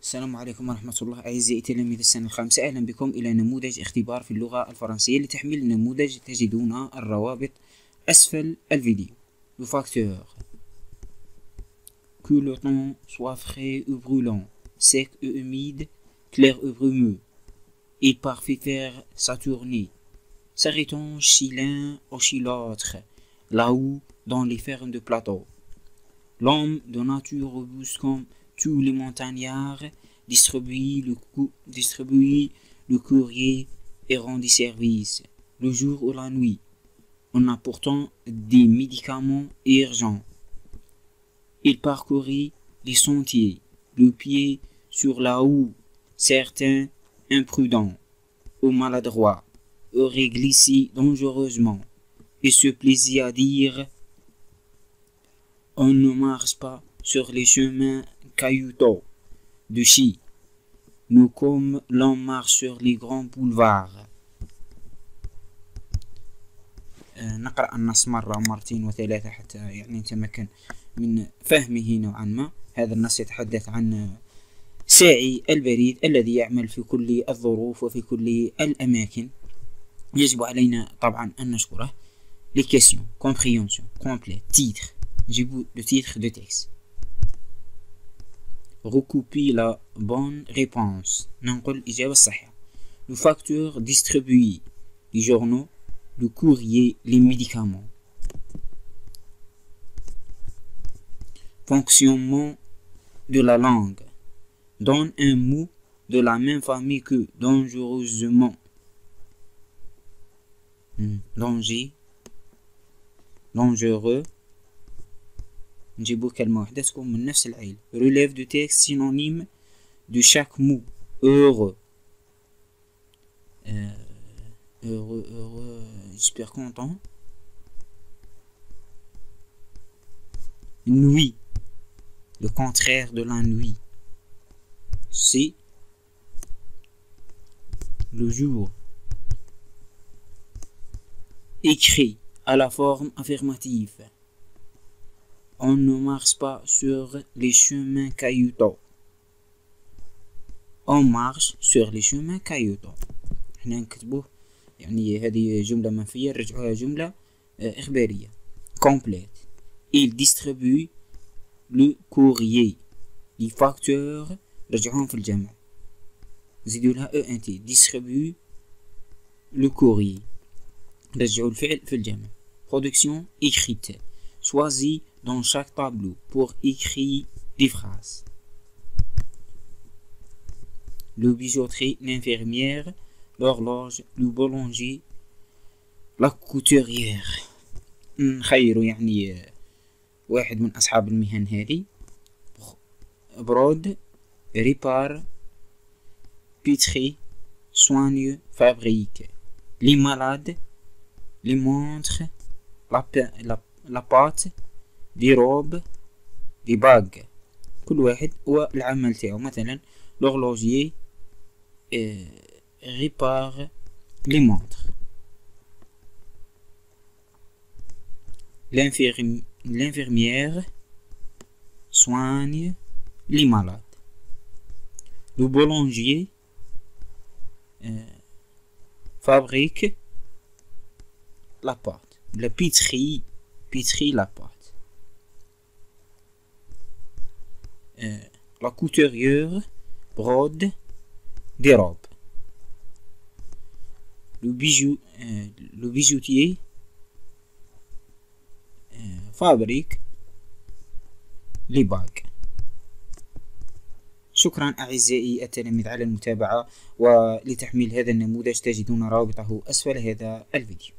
السلام عليكم ورحمة الله. أعزائي تلاميذ السنة الخامسة، أهلا بكم إلى نموذج اختبار في اللغة الفرنسية. لتحميل النموذج تجدون الروابط أسفل الفيديو. Le facteur que le temps soit frais ou brûlant, sec ou humide, clair ou brumeux, il parfait faire sa tournée, s'arrêtant chez l'un ou chez l'autre, là-haut dans les fermes de plateau. L'homme de nature robuste comme tous les montagnards distribue le courrier et rend des services, le jour ou la nuit, en apportant des médicaments urgents. Il parcourit les sentiers, le pied sur la houe. Certains imprudents ou maladroits auraient glissé dangereusement et se plaisaient à dire: on ne marche pas sur les chemins caillouteux de Chi, nous comme l'on marche sur les grands boulevards. نقرأ النص مرة مرتين وثلاثة حتى يعني نتمكن من فهمه نوعا ما. هذا النص يتحدث عن ساعي البريد الذي يعمل في كل الظروف وفي كل الأماكن. يجب علينا طبعا أن نشكره. Les questions, compréhension, complète, titre. نجيبو le titre de texte. Recoupez la bonne réponse. ننقل الإجابة الصحيحة. Le facteur distribue les journaux, le courrier, les médicaments. Fonctionnement de la langue. Donne un mot de la même famille que dangereusement. Danger, dangereux. نجيبو كلمة واحدة تكون من نفس العيلة. Relève de texte synonyme de chaque mot. Heureux. Heureux, j'espère content. Nuit. Le contraire de la nuit. C'est le jour. Écrit à la forme affirmative. On ne marche pas sur les chemins caillouteux. On marche sur les chemins caillouteux. هنا نكتبوه يعني هذه جملة منفية نرجعوها جملة إخبارية. Complète. Il distribue le courrier. Les facteurs رجعوهم في الجمع. زيدوا لها ENT. Distribue le courrier. رجعوا الفعل في الجمع. Production écrite. Choisis dans chaque tableau pour écrire des phrases. Le bijouterie, l'infirmière, l'horloge, le boulanger, la couturière. نخيروا يعني واحد من أصحاب المهن هذه. brode, répare, pétrit, soigne, fabrique. Les malades, les montres, la pâte, des robes, des bagues. كل واحد والعمل تاعو. مثلا l'horloger répare les montres. L'infirmière soigne les malades. Le boulanger fabrique la pâte. La pétrit la pâte. La couturière brode des robes. Le bijoutier fabrique les bagues. شكرا أعزائي التلاميذ على المتابعة، ولتحميل هذا النموذج تجدون رابطه أسفل هذا الفيديو.